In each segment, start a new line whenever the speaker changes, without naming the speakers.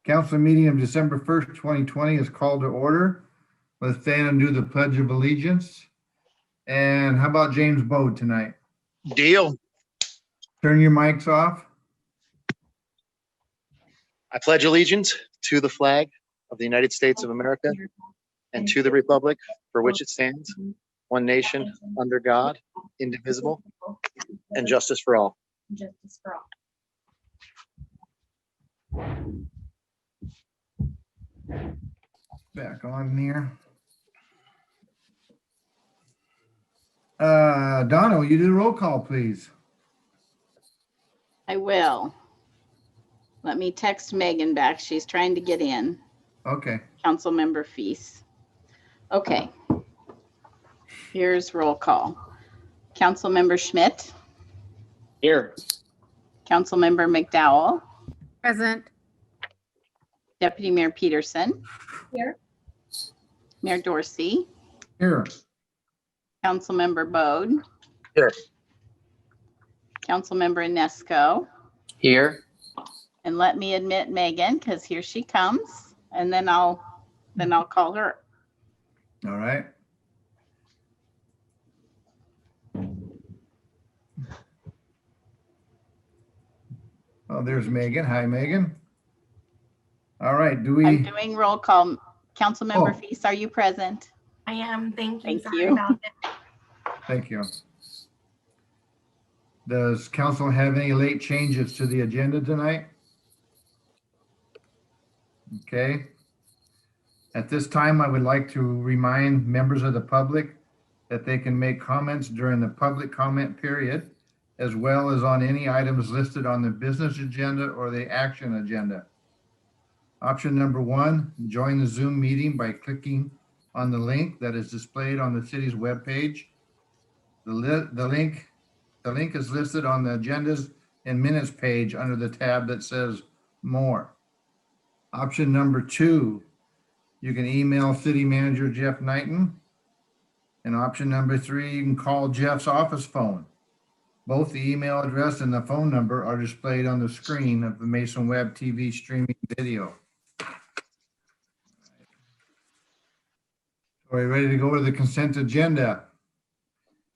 Council meeting of December 1st, 2020 is called to order. Let's stand and do the Pledge of Allegiance. And how about James Bode tonight?
Deal.
Turn your mics off.
I pledge allegiance to the flag of the United States of America and to the republic for which it stands, one nation, under God, indivisible, and justice for all.
Justice for all.
Back on here. Donna, will you do the roll call, please?
I will. Let me text Megan back. She's trying to get in.
Okay.
Councilmember Feast. Okay. Here's roll call. Councilmember Schmidt,
Here.
Councilmember McDowell,
Present.
Deputy Mayor Peterson,
Here.
Mayor Dorsey,
Here.
Councilmember Bode.
Here.
Councilmember Inesco.
Here.
And let me admit Megan, because here she comes, and then I'll call her.
All right. Oh, there's Megan. Hi, Megan. All right, do
I'm
we,
doing roll call. Councilmember
Oh.
Feast, are you present?
I am. Thank you.
Thank
Sorry
you.
about it.
thank you. Does council have any late changes to the agenda tonight? Okay. At this time, I would like to remind members of the public that they can make comments during the public comment period, as well as on any items listed on the business agenda or the action agenda. Option number one, join the Zoom meeting by clicking on the link that is displayed on the city's webpage. The link is listed on the agendas and minutes page under the tab that says more. Option number two, you can email City Manager Jeff Knighton. And option number three, you can call Jeff's office phone. Both the email address and the phone number are displayed on the screen of the Mason Web TV streaming video. Are we ready to go to the consent agenda?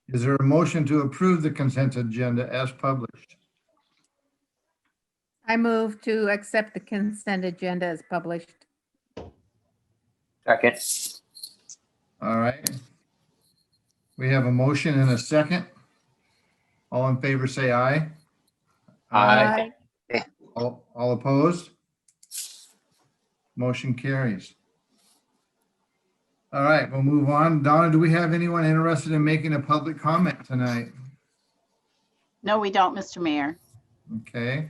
Is there a motion to approve the consent agenda as published?
I move to accept the consent agenda as published.
Second.
All right. We have a motion and a second. All in favor, say aye.
Aye.
All opposed? Motion carries. All right, we'll move on. Donna, do we have anyone interested in making a public comment tonight?
No, we don't, Mr. Mayor.
Okay.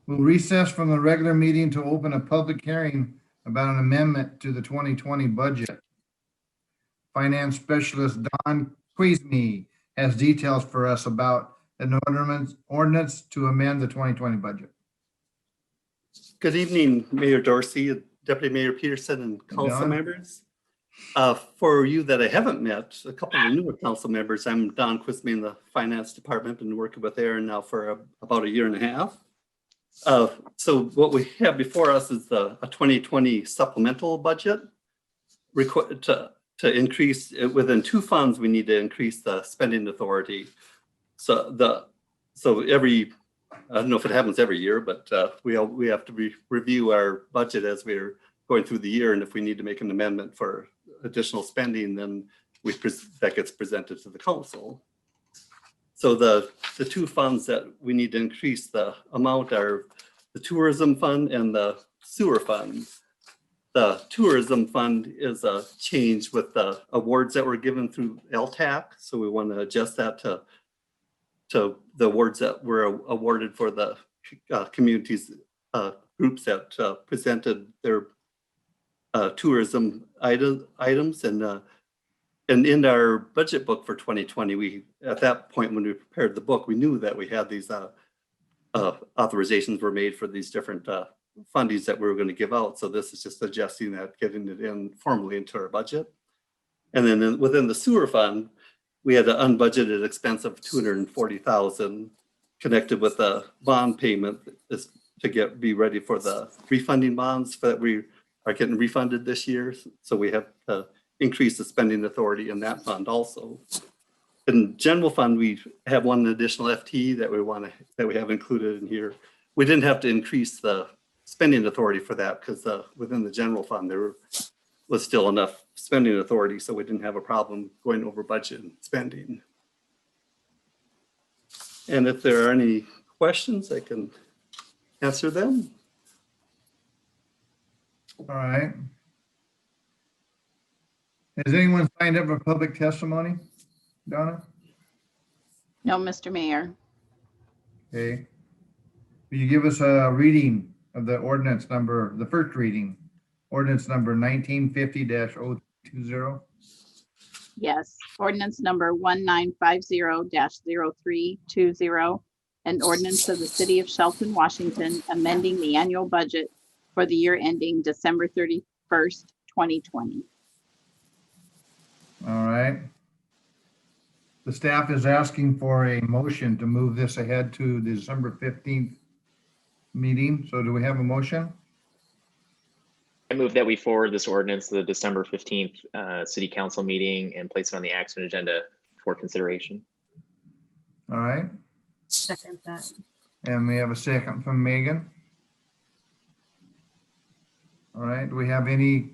We'll recess from the regular meeting to open a public hearing about an amendment to the 2020 budget. Finance Specialist Don Quizme has details for us about an ordinance to amend the 2020 budget.
Good evening, Mayor Dorsey, Deputy Mayor Peterson, and council
Don.
members. For you that I haven't met, a couple of newer council members, I'm Don Quisme in the Finance Department, been working with Aaron now for about a year and a half. So what we have before us is a 2020 supplemental budget to increase within two funds. We need to increase the spending authority. So every, I don't know if it happens every year, but we have to review our budget as we're going through the year, and if we need to make an amendment for additional spending, then that gets presented to the council. So the two funds that we need to increase the amount are the tourism fund and the sewer fund. The tourism fund is a change with the awards that were given through LTAC, so we want to adjust that to the awards that were awarded for the communities groups that presented their tourism items. And in our budget book for 2020, we, at that point when we prepared the book, we knew that we had these authorizations were made for these different fundings that we were going to give out. So this is just adjusting that, getting it in formally into our budget. And then within the sewer fund, we had an unbudgeted expense of $240,000 connected with a bond payment. This to be ready for the refunding bonds that we are getting refunded this year. So we have to increase the spending authority in that fund also. In general fund, we have one additional FTE that we have included in here. We didn't have to increase the spending authority for that because within the general fund, there was still enough spending authority, so we didn't have a problem going over budget and spending. And if there are any questions, I can answer them.
All right. Has anyone signed up for public testimony? Donna?
No, Mr. Mayor.
Okay. Will you give us a reading of the ordinance number, the first reading, ordinance number 1950-020?
Yes, ordinance number 1950-0320, an ordinance of the city of Shelton, Washington, amending the annual budget for the year ending December 31st, 2020.
All right. The staff is asking for a motion to move this ahead to the December 15th meeting. So do we have a motion?
I move that we forward this ordinance to the December 15th city council meeting and place it on the action agenda for consideration.
All right.
Second that.
And we have a second from Megan. All right. Do we have any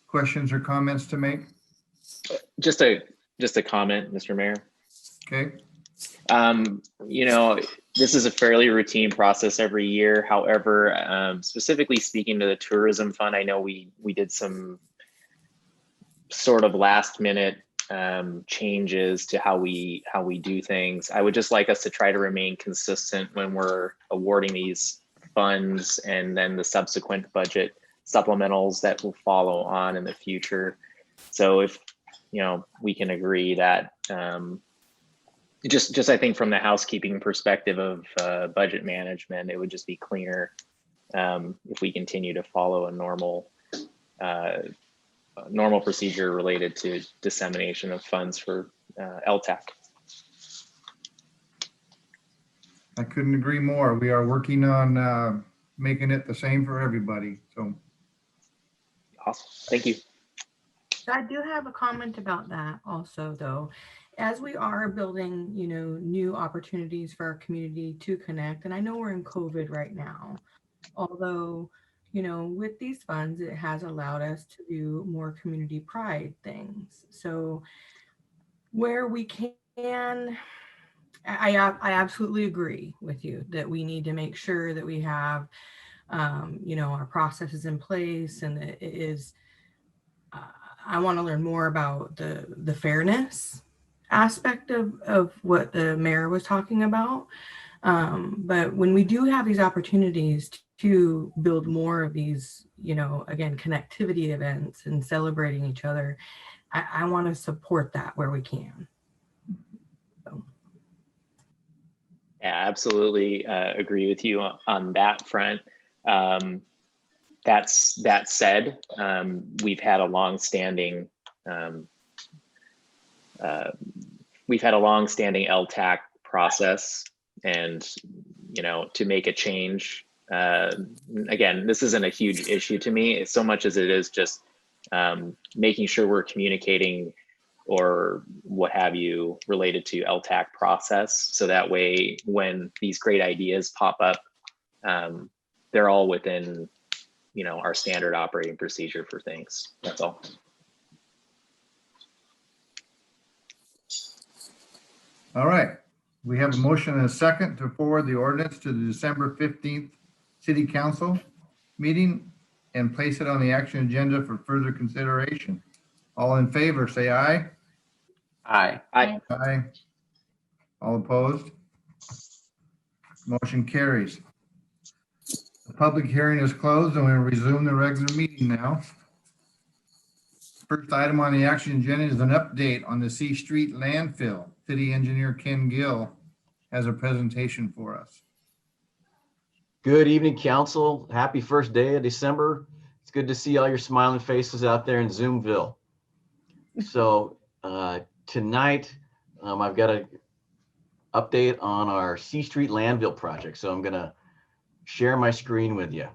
questions or comments to make?
Just a comment, Mr. Mayor.
Okay.
You know, this is a fairly routine process every year. However, specifically speaking to the tourism fund, I know we did some sort of last minute changes to how we do things. I would just like us to try to remain consistent when we're awarding these funds and then the subsequent budget supplementals that will follow on in the future. So if, you know, we can agree that just I think from the housekeeping perspective of budget management, it would just be cleaner if we continue to follow a normal procedure related to dissemination of funds for LTAC.
I couldn't agree more. We are working on making it the same for everybody. So
Awesome. Thank you.
I do have a comment about that also, though. As we are building, you know, new opportunities for our community to connect, and I know we're in COVID right now, although, you know, with these funds, it has allowed us to do more community pride things. So where we can, I absolutely agree with you that we need to make sure that we have, you know, our processes in place, and it is, I want to learn more about the fairness aspect of what the mayor was talking about. But when we do have these opportunities to build more of these, you know, again, connectivity events and celebrating each other, I want to support that where we can. So.
Yeah, absolutely agree with you on that front. That said, we've had a long-standing LTAC process, and you know, to make a change, again, this isn't a huge issue to me. It's so much as it is just making sure we're communicating or what have you related to LTAC process, so that way when these great ideas pop up, they're all within, you know, our standard operating procedure for things. That's all.
all right. We have a motion and a second to forward the ordinance to the December 15th city council meeting and place it on the action agenda for further consideration. All in favor, say aye.
Aye.
Aye.
Aye. All opposed? Motion carries. The public hearing is closed and we'll resume the regular meeting now. First item on the action agenda is an update on the C Street landfill. City engineer Ken Gill has a presentation for us.
Good evening, council. Happy first day of December. It's good to see all your smiling faces out there in Zoomville. So tonight, I've got an update on our C Street landfill project. So I'm gonna share my screen with you.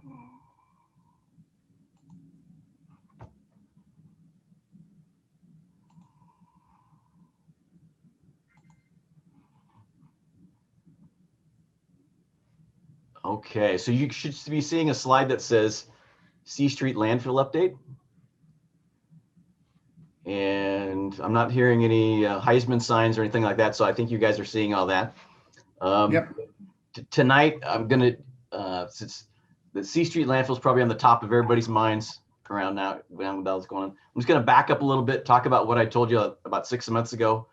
Okay, so you should be seeing a slide that says C Street landfill update. And I'm not hearing any Heisman signs or anything like that, so I think you guys are seeing all that.
Yep.
Tonight, I'm gonna, since the C Street landfill is probably on the top of everybody's minds around now, when that was going on, I'm just gonna back up a little bit, talk about what I told you about 6 months ago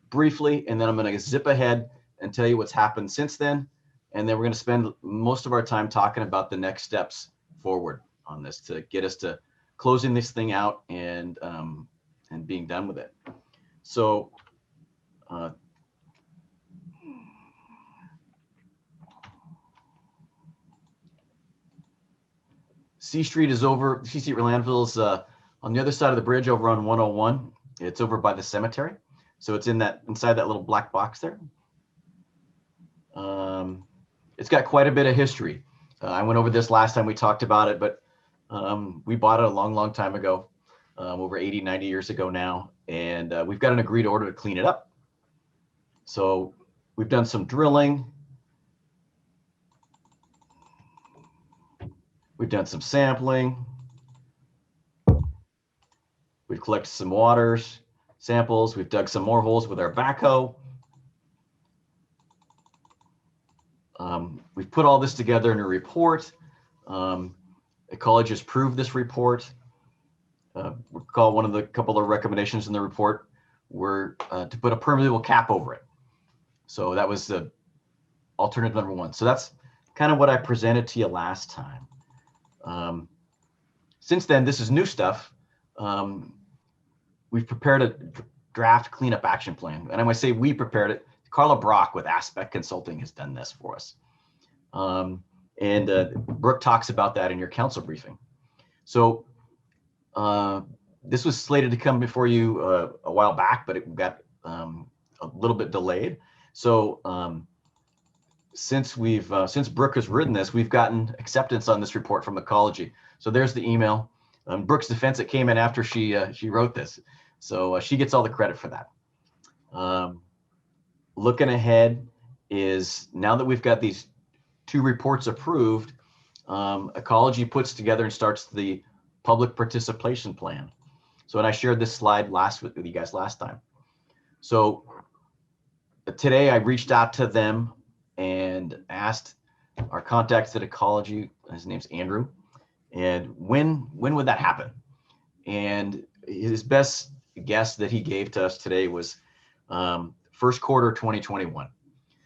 briefly, and then I'm gonna zip ahead and tell you what's happened since then. And then we're gonna spend most of our time talking about the next steps forward on this to get us to closing this thing out and being done with it. So C Street is over, C Street landfill is on the other side of the bridge over on 101. It's over by the cemetery. So it's inside that little black box there. It's got quite a bit of history. I went over this last time we talked about it, but we bought it a long, long time ago, over 80, 90 years ago now. And we've got an agreed order to clean it up. So we've done some drilling. We've done some sampling. We've collected some waters, samples. We've dug some more holes with our backhoe. We've put all this together in a report. Ecology has approved this report. Recall one of the couple of recommendations in the report were to put a permeable cap over it. So that was the alternative number one. So that's kind of what I presented to you last time. Since then, this is new stuff. We've prepared a draft cleanup action plan. And when I say we prepared it, Carla Brock with Aspect Consulting has done this for us. Brooke talks about that in your council briefing. So this was slated to come before you a while back, but it got a little bit delayed. So since Brooke has written this, we've gotten acceptance on this report from Ecology. So there's the email. Brooke's defense, it came in after she wrote this. So she gets all the credit for that. Looking ahead is now that we've got these 2 reports approved, Ecology puts together and starts the public participation plan. So, and I shared this slide with you guys last time. So today I reached out to them and asked our contacts at Ecology, his name's Andrew, and when would that happen? And his best guess that he gave to us today was first quarter 2021.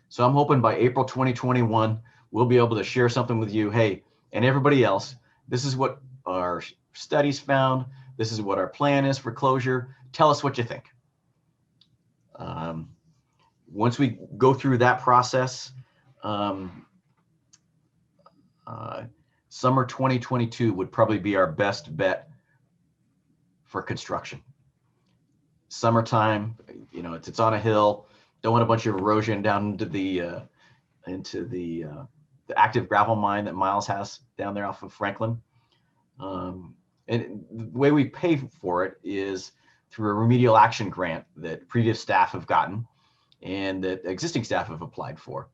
So I'm hoping by April 2021, we'll be able to share something with you. Hey, and everybody else, this is what our studies found. This is what our plan is for closure. Tell us what you think. Once we go through that process, summer 2022 would probably be our best bet for construction. Summertime, you know, it's on a hill. Don't want a bunch of erosion down into the active gravel mine that Miles has down there off of Franklin. And the way we pay for it is through a remedial action grant that previous staff have gotten and that existing staff have applied for.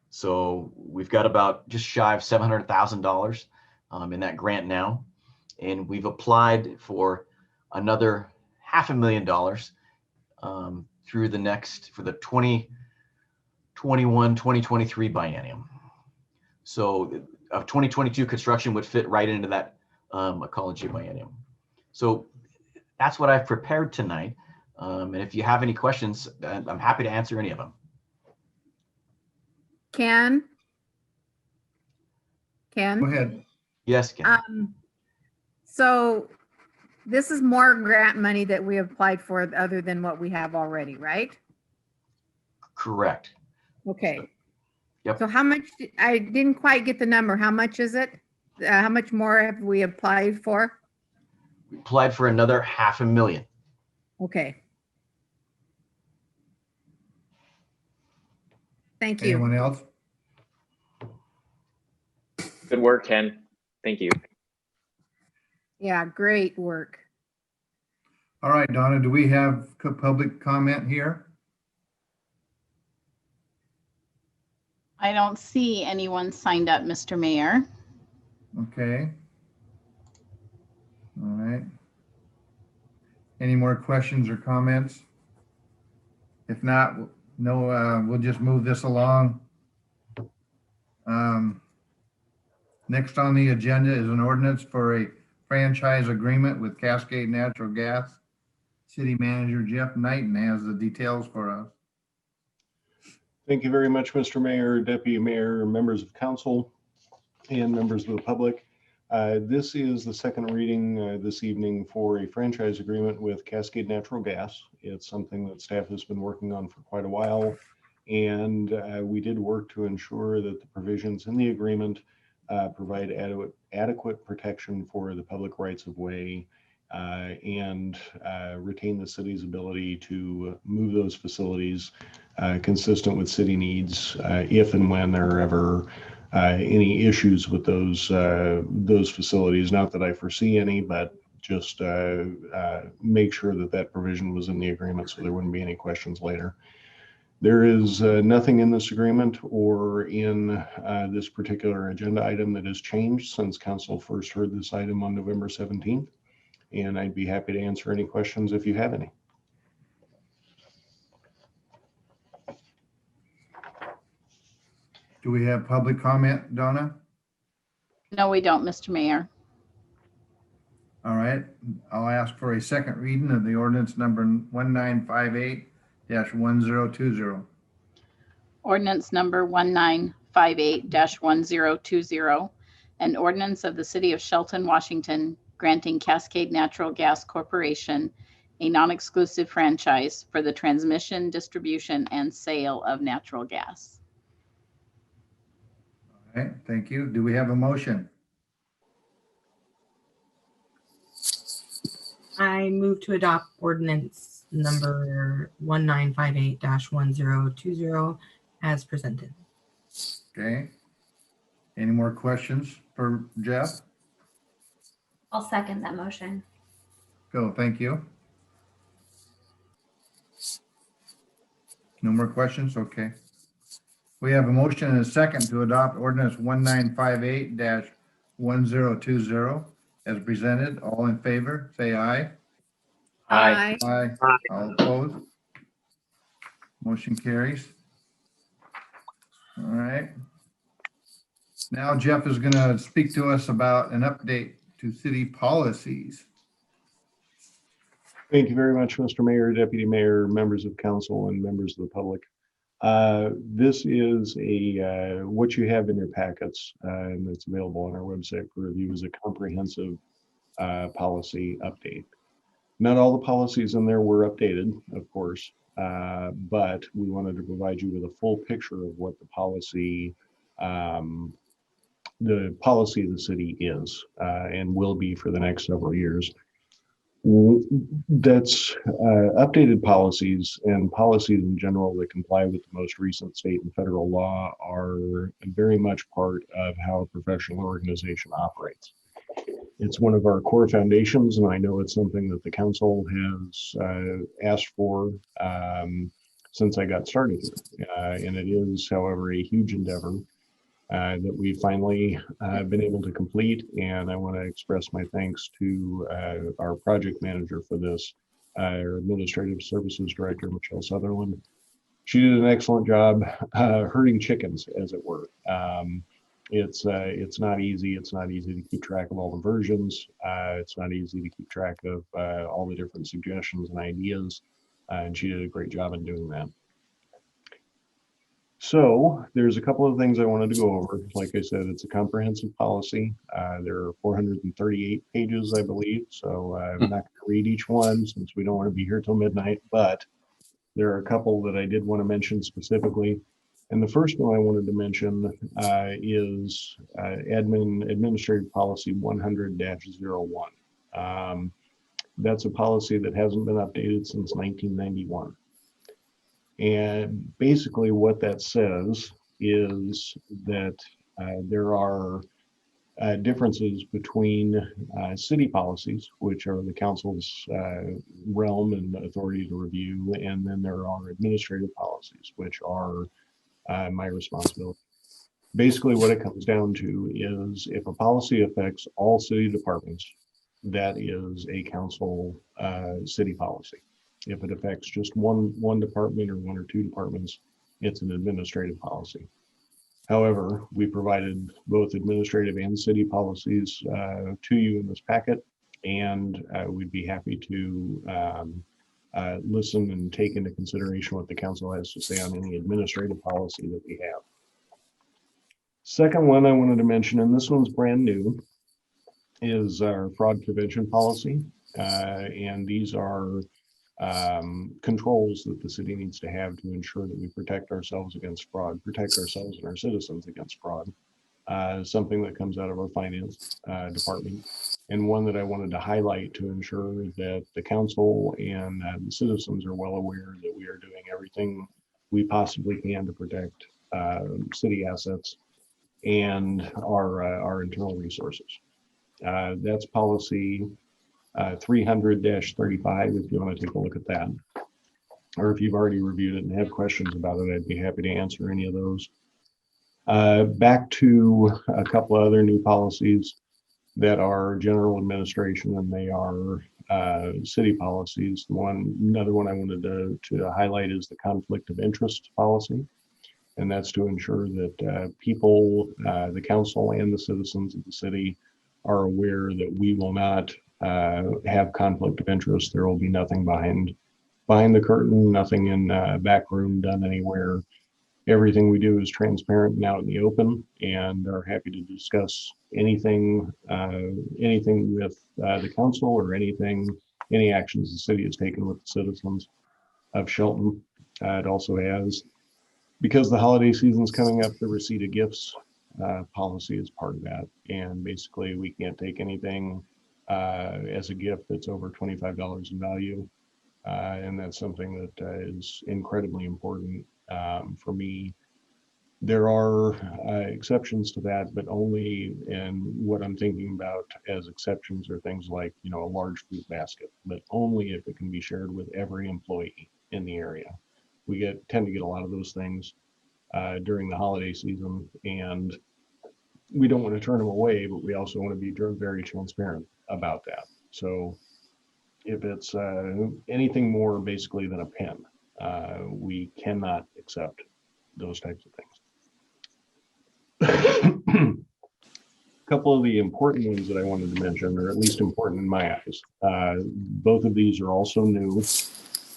So we've got about just shy of $700,000 in that grant now. And we've applied for another $500,000 through for the 2021-2023 biennium. So of 2022 construction would fit right into that Ecology biennium. So that's what I've prepared tonight. And if you have any questions, I'm happy to answer any of them.
Ken?
Go ahead.
Yes, Ken.
So this is more grant money that we applied for other than what we have already, right?
Correct.
Okay.
Yep.
So how much, I didn't quite get the number. How much is it? How much more have we applied for?
We applied for another $500,000.
Okay. Thank you.
Anyone else?
Good work, Ken. Thank you.
Yeah, great work.
All right, Donna, do we have public comment here?
I don't see anyone signed up, Mr. Mayor.
Okay. All right. Any more questions or comments? If not, no, we'll just move this along. Next on the agenda is an ordinance for a franchise agreement with Cascade Natural Gas. City Manager Jeff Knighton has the details for us.
Thank you very much, Mr. Mayor, Deputy Mayor, members of council, and members of the public. This is the second reading this evening for a franchise agreement with Cascade Natural Gas. It's something that staff has been working on for quite a while, and we did work to ensure that the provisions in the agreement provide adequate protection for the public rights of way and retain the city's ability to move those facilities consistent with city needs if and when there are ever any issues with those facilities. Not that I foresee any, but just make sure that that provision was in the agreement so there wouldn't be any questions later. There is nothing in this agreement or in this particular agenda item that has changed since council first heard this item on November 17th. And I'd be happy to answer any questions if you have any.
Do we have public comment, Donna?
No, we don't, Mr. Mayor.
All right, I'll ask for a second reading of the ordinance number 1958-1020.
Ordinance number 1958-1020, an ordinance of the City of Shelton, Washington, granting Cascade Natural Gas Corporation a non-exclusive franchise for the transmission, distribution, and sale of natural gas.
All right, thank you. Do we have a motion?
I move to adopt ordinance number 1958-1020 as presented.
Okay. Any more questions for Jeff?
I'll second that motion.
Go, thank you. No more questions? Okay. We have a motion and a second to adopt ordinance 1958-1020 as presented. All in favor, say aye.
Aye.
Aye. All opposed? Motion carries. All right. Now Jeff is going to speak to us about an update to city policies.
Thank you very much, Mr. Mayor, Deputy Mayor, members of council, and members of the public. This is what you have in your packets, and it's available on our website for review, is a comprehensive policy update. Not all the policies in there were updated, of course, but we wanted to provide you with a full picture of what the policy of the city is and will be for the next several years. That's updated policies and policies in general that comply with the most recent state and federal law are very much part of how a professional organization operates. It's one of our core foundations, and I know it's something that the council has asked for since I got started here. And it is, however, a huge endeavor that we finally been able to complete. And I want to express my thanks to our project manager for this, our administrative services director, Michelle Sutherland. She did an excellent job herding chickens, as it were. It's not easy. It's not easy to keep track of all the versions. It's not easy to keep track of all the different suggestions and ideas. And she did a great job in doing that. So there's a couple of things I wanted to go over. Like I said, it's a comprehensive policy. There are 438 pages, I believe. So I'm not going to read each one since we don't want to be here till midnight, but there are a couple that I did want to mention specifically. And the first one I wanted to mention is Administrative Policy 100-01. That's a policy that hasn't been updated since 1991. And basically what that says is that there are differences between city policies, which are the council's realm and authority to review, and then there are administrative policies, which are my responsibility. Basically, what it comes down to is if a policy affects all city departments, that is a council city policy. If it affects just one department or one or two departments, it's an administrative policy. However, we provided both administrative and city policies to you in this packet, and we'd be happy to listen and take into consideration what the council has to say on any administrative policy that we have. Second one I wanted to mention, and this one's brand new, is our fraud prevention policy. And these are controls that the city needs to have to ensure that we protect ourselves against fraud, protect ourselves and our citizens against fraud. Something that comes out of our finance department, and one that I wanted to highlight to ensure that the council and the citizens are well aware that we are doing everything we possibly can to protect city assets and our internal resources. That's policy 300-35, if you want to take a look at that. Or if you've already reviewed it and have questions about it, I'd be happy to answer any of those. Back to a couple of other new policies that are general administration, and they are city policies. Another one I wanted to highlight is the conflict of interest policy. And that's to ensure that people, the council and the citizens of the city are aware that we will not have conflict of interest. There will be nothing behind the curtain, nothing in back room done anywhere. Everything we do is transparent and out in the open, and are happy to discuss anything with the council or any actions the city has taken with the citizens of Shelton. It also has, because the holiday season's coming up, the receipt of gifts policy is part of that. And basically we can't take anything as a gift that's over $25 in value. And that's something that is incredibly important for me. There are exceptions to that, but only in what I'm thinking about as exceptions are things like, a large food basket, but only if it can be shared with every employee in the area. We tend to get a lot of those things during the holiday season, and we don't want to turn them away, but we also want to be very transparent about that. So if it's anything more basically than a pen, we cannot accept those types of things. A couple of the important ones that I wanted to mention, or at least important in my eyes. Both of these are also new.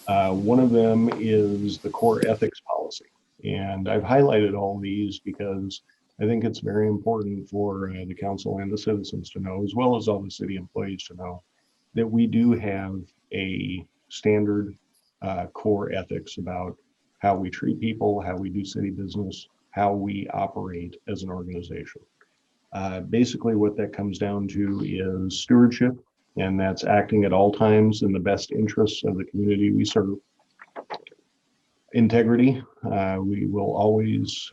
One of them is the core ethics policy. And I've highlighted all these because I think it's very important for the council and the citizens to know, as well as all the city employees to know, that we do have a standard core ethics about how we treat people, how we do city business, how we operate as an organization. Basically what that comes down to is stewardship, and that's acting at all times in the best interests of the community we serve. Integrity, we will always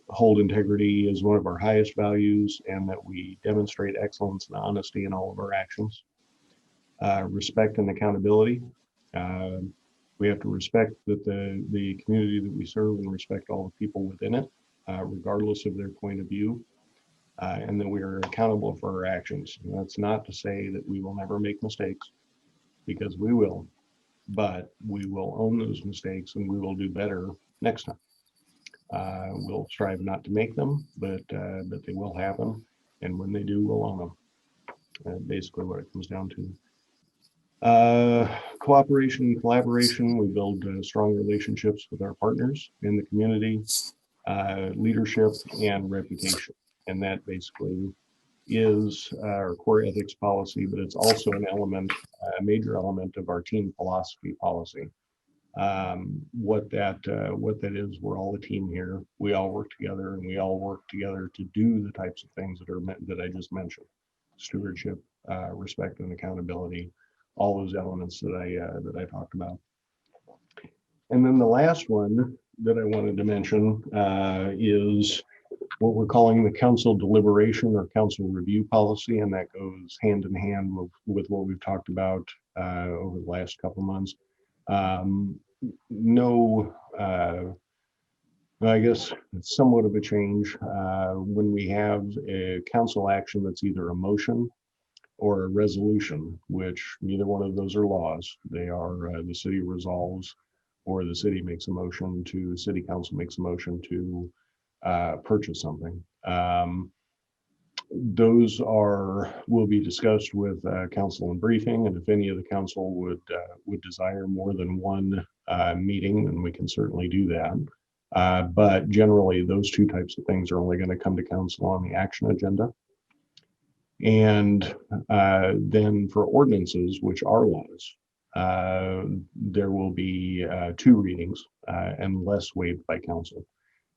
hold integrity as one of our highest values, and that we demonstrate excellence and honesty in all of our actions. Respect and accountability. We have to respect that the community that we serve and respect all the people within it, regardless of their point of view, and that we are accountable for our actions. And that's not to say that we will never make mistakes, because we will, but we will own those mistakes and we will do better next time. We'll strive not to make them, but they will happen. And when they do, we'll own them. Basically what it comes down to. Cooperation and collaboration. We build strong relationships with our partners in the community, leadership and reputation. And that basically is our core ethics policy, but it's also an element, a major element of our team philosophy policy. What that is, we're all a team here. We all work together, and we all work together to do the types of things that I just mentioned: stewardship, respect, and accountability. All those elements that I talked about. And then the last one that I wanted to mention is what we're calling the council deliberation or council review policy, and that goes hand in hand with what we've talked about over the last couple months. No, I guess it's somewhat of a change when we have a council action that's either a motion or a resolution, which neither one of those are laws. They are the city resolves, or the city makes a motion to, city council makes a motion to purchase something. Those will be discussed with council in briefing, and if any of the council would desire more than one meeting, then we can certainly do that. But generally, those two types of things are only going to come to council on the action agenda. And then for ordinances, which are laws, there will be 2 readings unless waived by council.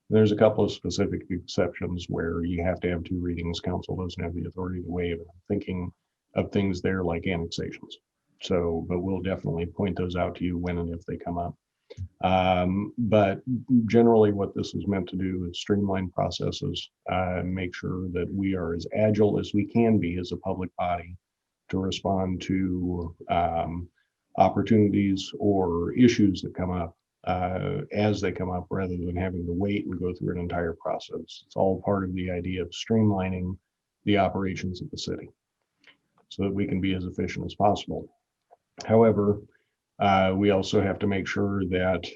There's a couple of specific exceptions where you have to have 2 readings. Council doesn't have the authority to waive. I'm thinking of things there like annexations. So, but we'll definitely point those out to you when and if they come up. But generally what this is meant to do is streamline processes, make sure that we are as agile as we can be as a public body to respond to opportunities or issues that come up as they come up, rather than having to wait and go through an entire process. It's all part of the idea of streamlining the operations of the city so that we can be as efficient as possible. However, we also have to make sure that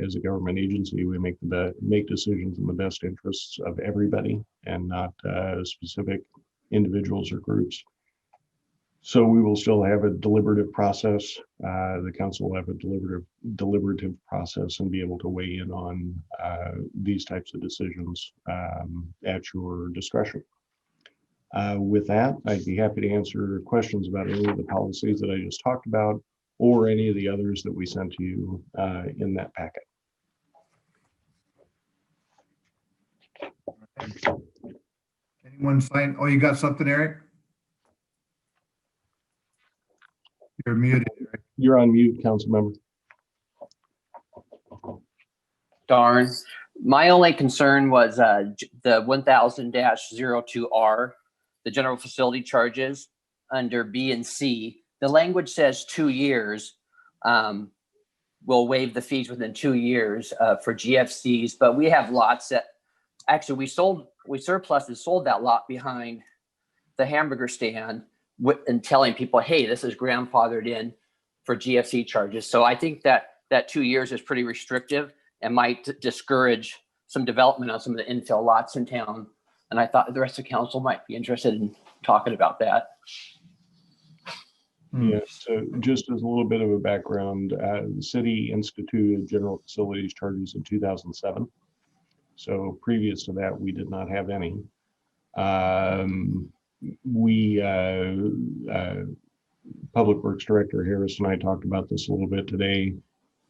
as a government agency, we make decisions in the best interests of everybody and not specific individuals or groups. So we will still have a deliberative process. The council will have a deliberative process and be able to weigh in on these types of decisions at your discretion. With that, I'd be happy to answer questions about any of the policies that I just talked about, or any of the others that we sent to you in that packet.
Anyone sign? Oh, you got something, Eric? You're muted. Eric.
You're on mute, council member.
Darn. My only concern was the 1000-02R, the general facility charges under B and C. The language says 2 years. We'll waive the fees within 2 years for GFCs, but we have lots that actually we surplus and sold that lot behind the hamburger stand and telling people, hey, this is grandfathered in for GFC charges. So I think that 2 years is pretty restrictive and might discourage some development on some of the infill lots in town. And I thought the rest of council might be interested in talking about that.
Yeah, so just as a little bit of a background, the city instituted general facilities charges in 2007. So previous to that, we did not have any. Public Works Director Harris and I talked about this a little bit today.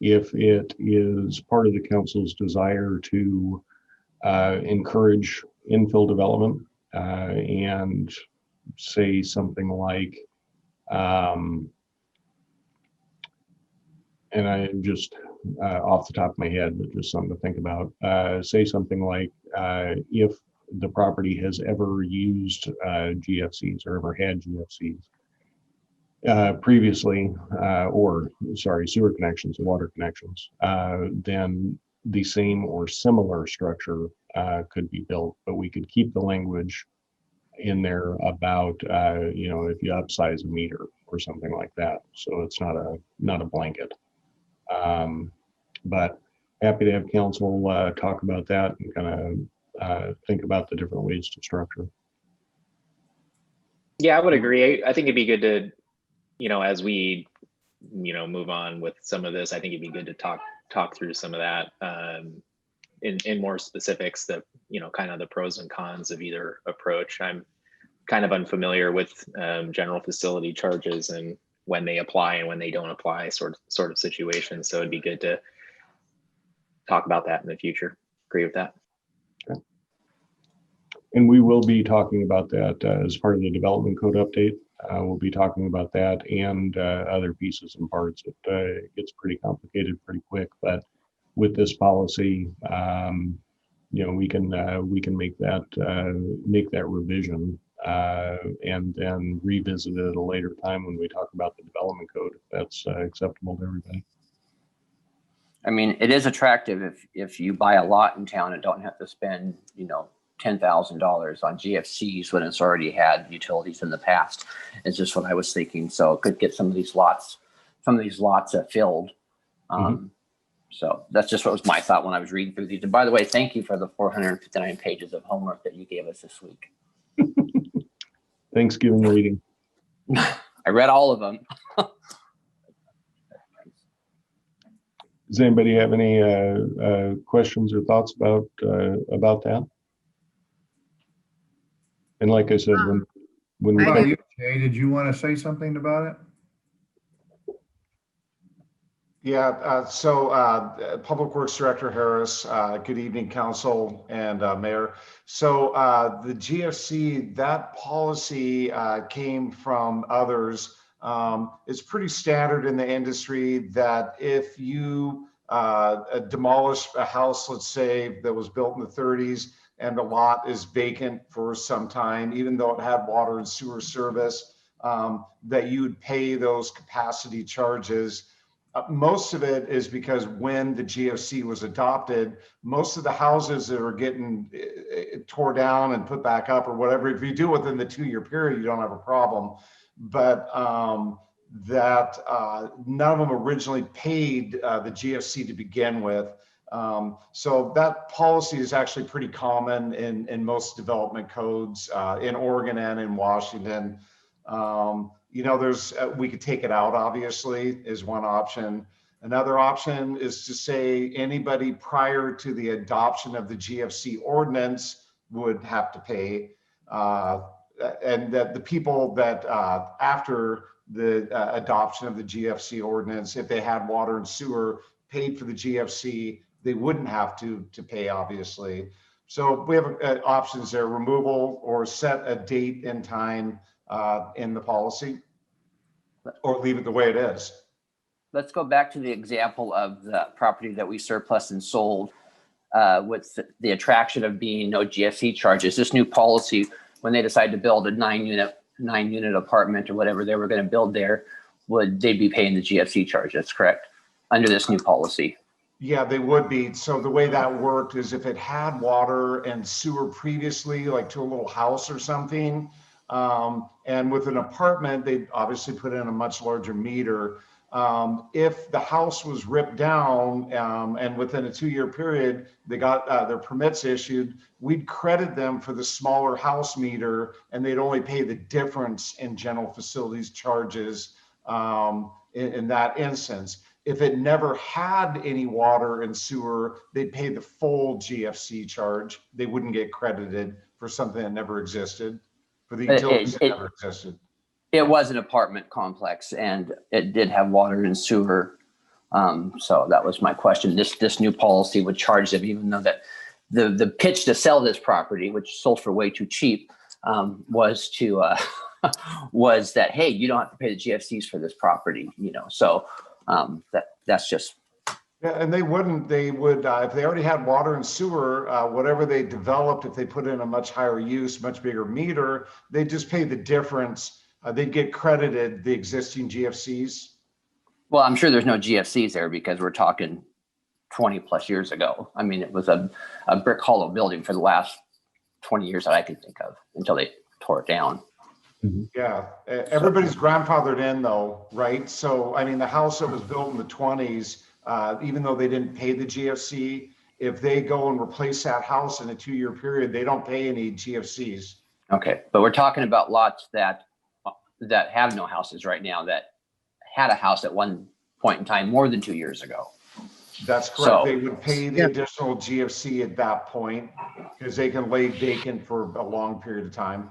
If it is part of the council's desire to encourage infill development and say something like, and I just off the top of my head, but just something to think about, say something like, if the property has ever used GFCs or ever had GFCs previously, or sorry, sewer connections and water connections, then the same or similar structure could be built, but we could keep the language in there about, if you upsize a meter or something like that. So it's not a blanket. But happy to have council talk about that and kind of think about the different ways to structure.
Yeah, I would agree. I think it'd be good to, as we, move on with some of this, I think it'd be good to talk through some of that in more specifics, that, kind of the pros and cons of either approach. I'm kind of unfamiliar with general facility charges and when they apply and when they don't apply sort of situation. So it'd be good to talk about that in the future. Agree with that.
Okay. And we will be talking about that as part of the development code update. We'll be talking about that and other pieces and parts. It gets pretty complicated pretty quick, but with this policy, we can make that revision and then revisit it at a later time when we talk about the development code, if that's acceptable to everybody.
I mean, it is attractive if you buy a lot in town and don't have to spend, $10,000 on GFCs when it's already had utilities in the past. It's just what I was thinking. So it could get some of these lots filled. So that's just what was my thought when I was reading through these. And by the way, thank you for the 459 pages of homework that you gave us this week.
Thanksgiving reading.
I read all of them.
Does anybody have any questions or thoughts about that? And like I said, when we
I
About
do.
you, Jay, did you want to say something about it?
Yeah, Public Works Director Harris, good evening, Council and Mayor. So the GFC, that policy came from others. It's pretty standard in the industry that if you demolish a house, let's say, that was built in the 30s and the lot is vacant for some time, even though it had water and sewer service, that you would pay those capacity charges. Most of it is because when the GFC was adopted, most of the houses that are getting tore down and put back up or whatever, if you do it within the 2-year period, you don't have a problem. But none of them originally paid the GFC to begin with. So that policy is actually pretty common in most development codes in Oregon and in Washington. We could take it out, obviously, is one option. Another option is to say anybody prior to the adoption of the GFC ordinance would have to pay, and that the people that after the adoption of the GFC ordinance, if they had water and sewer paid for the GFC, they wouldn't have to pay, obviously. So we have options there: removal or set a date and time in the policy, or leave it the way it is.
Let's go back to the example of the property that we surplus and sold with the attraction of being no GFC charges. This new policy, when they decide to build a nine unit apartment or whatever they were going to build there, they'd be paying the GFC charges, correct? Under this new policy.
Yeah, they would be. So the way that worked is if it had water and sewer previously, like to a little house or something, and with an apartment, they obviously put in a much larger meter. If the house was ripped down and within a 2-year period, they got their permits issued, we'd credit them for the smaller house meter and they'd only pay the difference in general facilities charges in that instance. If it never had any water and sewer, they'd pay the full GFC charge. They wouldn't get credited for something that never existed, for the utilities that never existed.
It was an apartment complex and it did have water and sewer. So that was my question. This new policy would charge them, even though that the pitch to sell this property, which sold for way too cheap, was that, hey, you don't have to pay the GFCs for this property, so that's just.
Yeah, and they would, if they already had water and sewer, whatever they developed, if they put in a much higher use, much bigger meter, they just pay the difference. They'd get credited the existing GFCs.
Well, I'm sure there's no GFCs there because we're talking 20 plus years ago. I mean, it was a brick hollow building for the last 20 years that I can think of until they tore it down.
Yeah, everybody's grandfathered in though, right? So, I mean, the house that was built in the 20s, even though they didn't pay the GFC, if they go and replace that house in a 2-year period, they don't pay any GFCs.
Okay, but we're talking about lots that have no houses right now that had a house at one point in time more than 2 years ago.
That's correct.
So,
they would pay the additional GFC at that point because they can lay vacant for a long period of time.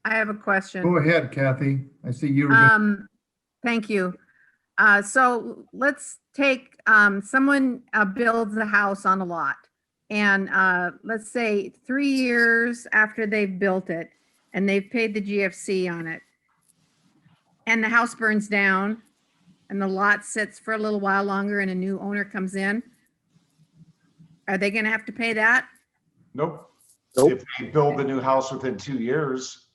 I have a question.
Go ahead, Kathy. I see you were.
Thank you. So let's take, someone builds a house on a lot and let's say 3 years after they've built it and they've paid the GFC on it and the house burns down and the lot sits for a little while longer and a new owner comes in. Are they gonna have to pay that?
Nope.
Nope.
If they build the new house within 2 years,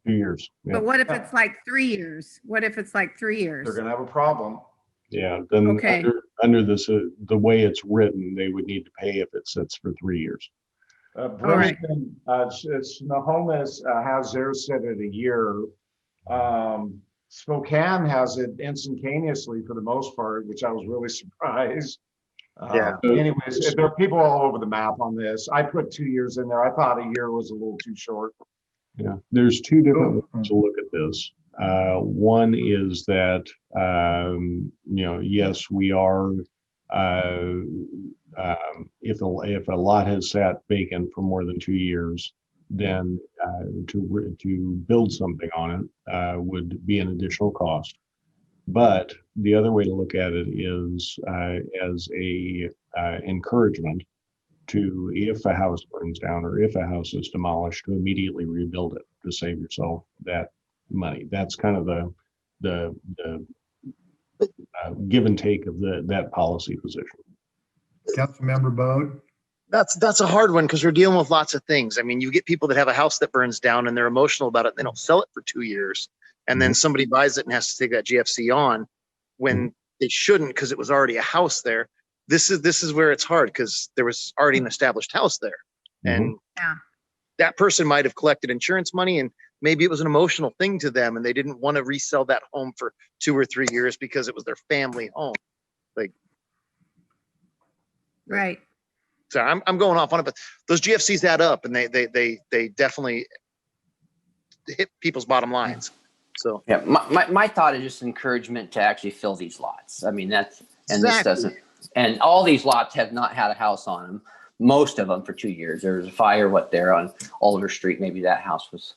2 years. Yeah.
But what if it's like 3 years? What if it's like 3 years?
they're gonna have a problem.
Yeah, then
Okay.
under this, the way it's written, they would need to pay if it sits for 3 years.
right.
Brimston, Snohomish has theirs set at a year. Spokane has it instantaneously for the most part, which I was really surprised.
Yeah.
Anyways, there are people all over the map on this. I put 2 years in there. I thought a year was a little too short.
Yeah, there's two different ways to look at this. One is that, yes, we are, if a lot has sat vacant for more than 2 years, then to build something on it would be an additional cost. But the other way to look at it is as a encouragement to, if a house burns down or if a house is demolished, to immediately rebuild it to save yourself that money. That's kind of the give and take of that policy position.
Councilmember Bode?
That's a hard one because we're dealing with lots of things. I mean, you get people that have a house that burns down and they're emotional about it. They don't sell it for 2 years. And then somebody buys it and has to take that GFC on when they shouldn't because it was already a house there. This is where it's hard because there was already an established house there. And
Yeah.
that person might have collected insurance money and maybe it was an emotional thing to them and they didn't want to resell that home for 2 or 3 years because it was their family home.
Right.
So I'm going off on it, but those GFCs add up and they definitely hit people's bottom lines. So
Yeah, my thought is just encouragement to actually fill these lots. I mean, this doesn't, and all these lots have not had a house on them. Most of them for 2 years. There was a fire, there on Alder Street. Maybe that house was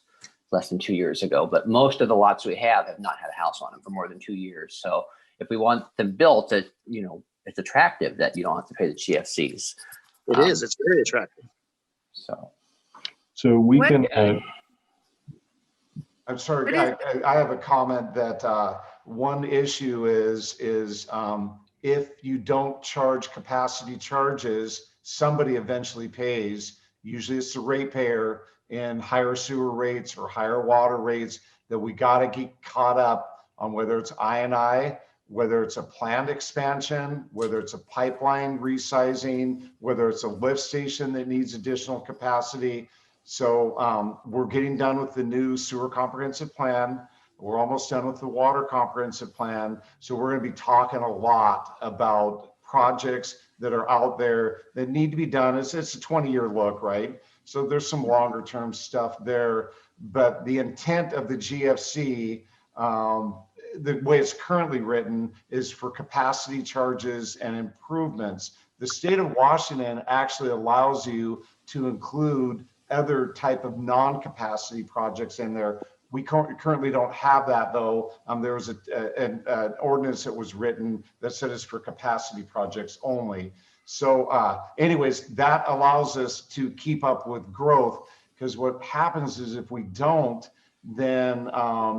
less than 2 years ago, but most of the lots we have not had a house on them for more than 2 years. So if we want them built, it's attractive that you don't have to pay the GFCs.
it is, it's very attractive.
So we
What-
can,
I'm sorry,
What
I have a comment that one issue is if you don't charge capacity charges, somebody eventually pays. Usually it's the ratepayer in higher sewer rates or higher water rates that we got to get caught up on, whether it's I&I, whether it's a planned expansion, whether it's a pipeline resizing, whether it's a lift station that needs additional capacity. So we're getting done with the new sewer comprehensive plan. We're almost done with the water comprehensive plan. So we're going to be talking a lot about projects that are out there that need to be done. It's a 20-year look, right? So there's some longer term stuff there. But the intent of the GFC, the way it's currently written, is for capacity charges and improvements. The state of Washington actually allows you to include other type of non-capacity projects in there. We currently don't have that though. There was an ordinance that was written that said it's for capacity projects only. So anyways, that allows us to keep up with growth, because what happens is if we don't, then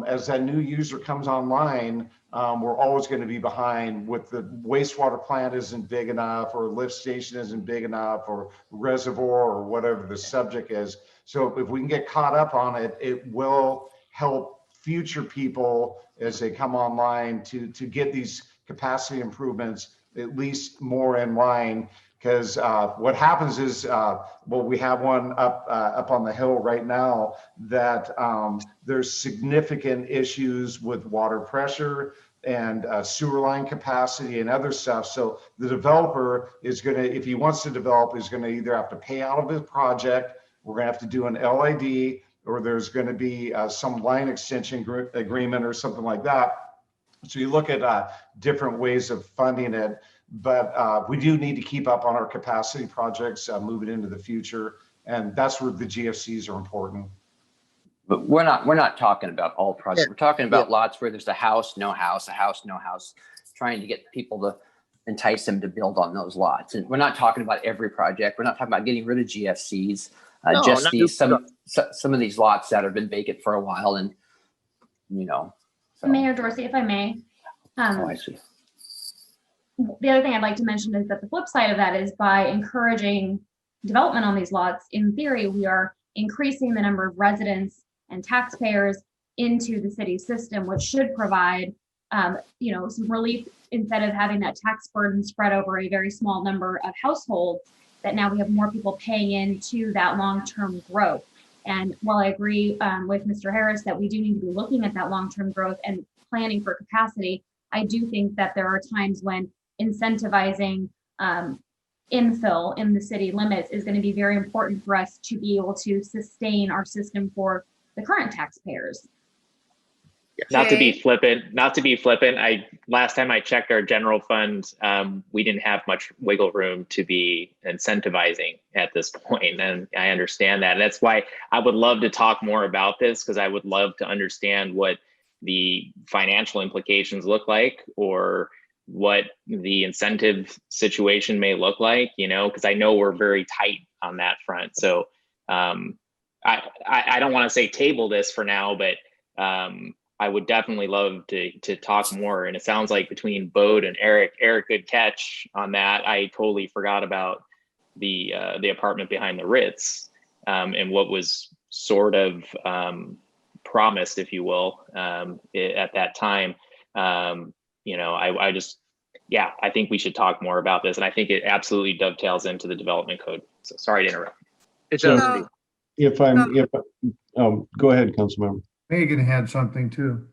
as that new user comes online, we're always going to be behind with the wastewater plant isn't big enough, or lift station isn't big enough, or reservoir, or whatever the subject is. So if we can get caught up on it, it will help future people as they come online to get these capacity improvements at least more in line. Because what happens is, we have one up on the hill right now that there's significant issues with water pressure and sewer line capacity and other stuff. So the developer is going to, if he wants to develop, is going to either have to pay out of his project, we're going to have to do an LID, or there's going to be some line extension agreement or something like that. So you look at different ways of funding it. But we do need to keep up on our capacity projects moving into the future. And that's where the GFCs are important.
But we're not talking about all projects. We're talking about lots where there's a house, no house, a house, no house, trying to get people to entice them to build on those lots. And we're not talking about every project. We're not talking about getting rid of GFCs. Just some of these lots that have been vacant for a while, and so.
Mayor Dorsey, if I may.
Oh, I see.
the other thing I'd like to mention is that the flip side of that is by encouraging development on these lots, in theory, we are increasing the number of residents and taxpayers into the city system, which should provide, some relief instead of having that tax burden spread over a very small number of households, that now we have more people paying into that long-term growth. And while I agree with Mr. Harris that we do need to be looking at that long-term growth and planning for capacity, I do think that there are times when incentivizing infill in the city limits is going to be very important for us to be able to sustain our system for the current taxpayers.
Not to be
Jay?
flippant, last time I checked our general fund, we didn't have much wiggle room to be incentivizing at this point, and I understand that. And that's why I would love to talk more about this, because I would love to understand what the financial implications look like, or what the incentive situation may look like, because I know we're very tight on that front. So I don't want to say table this for now, but I would definitely love to talk more. And it sounds like between Bode and Eric, good catch on that. I totally forgot about the apartment behind the Ritz, and what was sort of promised, if you will, at that time. I think we should talk more about this, and I think it absolutely dovetails into the development code. So sorry to interrupt.
It
So
does indeed.
Go ahead, Councilmember.
Megan had something too.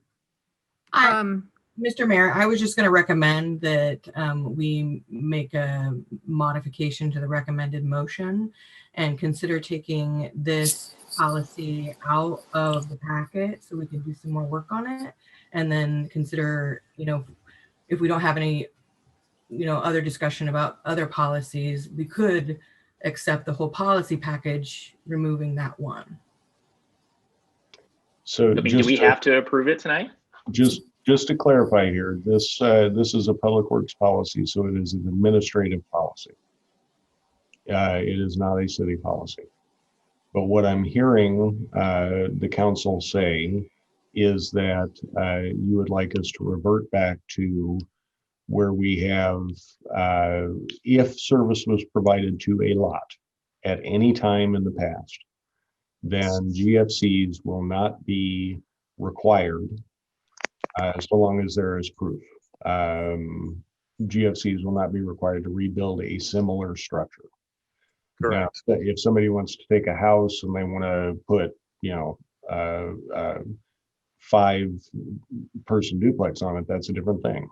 Mr. Mayor, I was just going to recommend that we make a modification to the recommended motion and consider taking this policy out of the packet so we can do some more work on it, and then consider, if we don't have any, other discussion about other policies, we could accept the whole policy package, removing that one.
So
Do we have to approve it tonight?
Just to clarify here, this is a public works policy, so it is an administrative policy. It is not a city policy. But what I'm hearing the council say is that you would like us to revert back to where we have, if service was provided to a lot at any time in the past, then GFCs will not be required so long as there is proof. GFCs will not be required to rebuild a similar structure.
Correct.
Now, if somebody wants to take a house and they want to put, 5-person duplex on it, that's a different thing.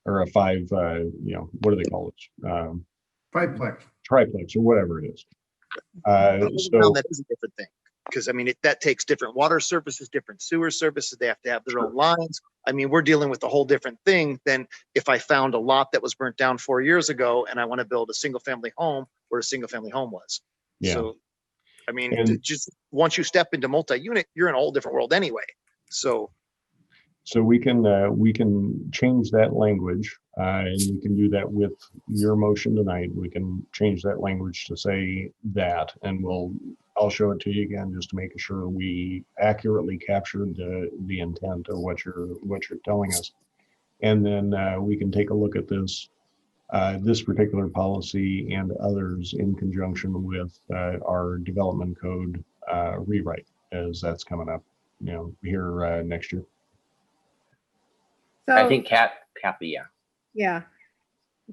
Or a what do they call it?
Fiveplex.
Triplex or whatever it is.
That is a different thing, because that takes different water services, different sewer services. They have to have their own lines. We're dealing with a whole different thing than if I found a lot that was burnt down 4 years ago and I want to build a single family home where a single family home was.
Yeah.
So, just once you step into multi-unit, you're in a whole different world anyway. So
we can change that language, and we can do that with your motion tonight. We can change that language to say that, and I'll show it to you again just to make sure we accurately captured the intent of what you're telling us. And then we can take a look at this particular policy and others in conjunction with our development code rewrite, as that's coming up, here next year.
So,
I think Kathy, yeah.
yeah.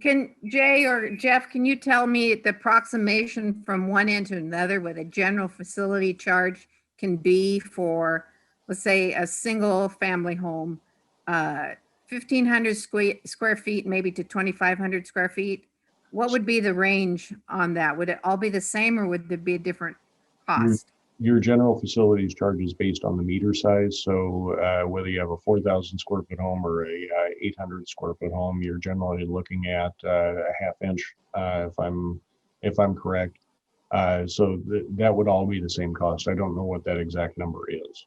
Can Jay or Jeff, can you tell me the approximation from one end to another what a general facility charge can be for, let's say, a single family home, 1,500 square feet, maybe to 2,500 square feet? What would be the range on that? Would it all be the same, or would there be a different cost?
Your general facilities charge is based on the meter size. So whether you have a 4,000 square foot home or a 800 square foot home, you're generally looking at a half inch, if I'm correct. So that would all be the same cost. I don't know what that exact number is.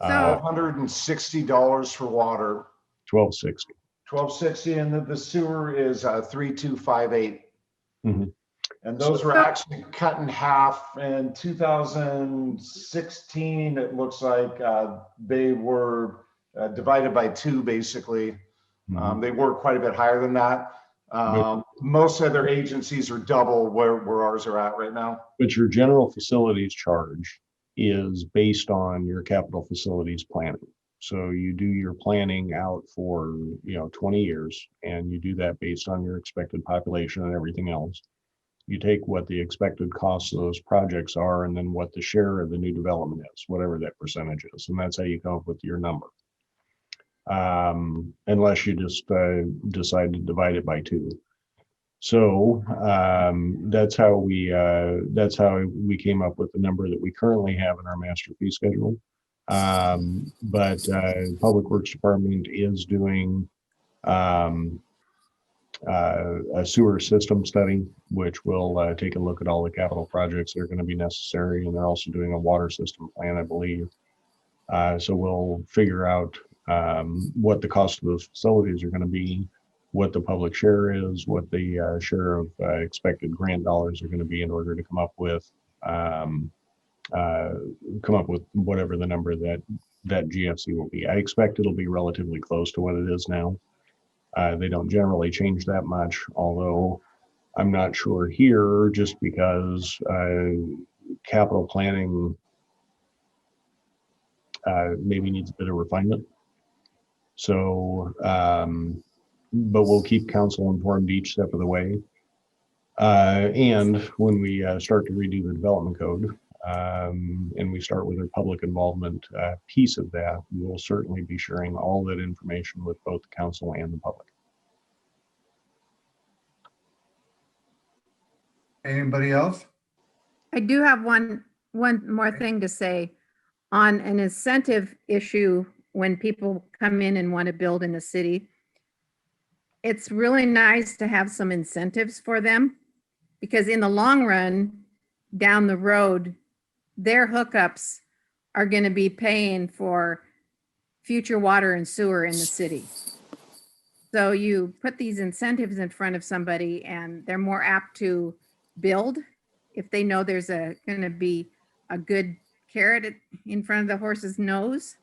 $160 for water.
$1,260.
$1,260, and the sewer is 3,258.
Mm-hmm.
And those were actually cut in half in 2016. It looks like they were divided by 2, basically.
Mm-hmm.
They were quite a bit higher than that. Most other agencies are double where ours are at right now.
But your general facilities charge is based on your capital facilities planning. So you do your planning out for, 20 years, and you do that based on your expected population and everything else. You take what the expected costs of those projects are, and then what the share of the new development is, whatever that percentage is, and that's how you come up with your number. Unless you just decide to divide it by 2. So that's how we came up with the number that we currently have in our master fee schedule. But Public Works Department is doing a sewer system study, which will take a look at all the capital projects that are going to be necessary, and they're also doing a water system plan, I believe. So we'll figure out what the cost of those facilities are going to be, what the public share is, what the share of expected grant dollars are going to be in order to come up with whatever the number that GFC will be. I expect it'll be relatively close to what it is now. They don't generally change that much, although I'm not sure here, just because capital planning maybe needs a bit of refinement. So, but we'll keep council informed each step of the way. And when we start to redo the development code, and we start with a public involvement piece of that, we'll certainly be sharing all that information with both the council and the public.
Anybody else?
I do have one more thing to say on an incentive issue. When people come in and want to build in the city, it's really nice to have some incentives for them, because in the long run, down the road, their hookups are going to be paying for future water and sewer in the city. So you put these incentives in front of somebody, and they're more apt to build if they know there's going to be a good carrot in front of the horse's nose.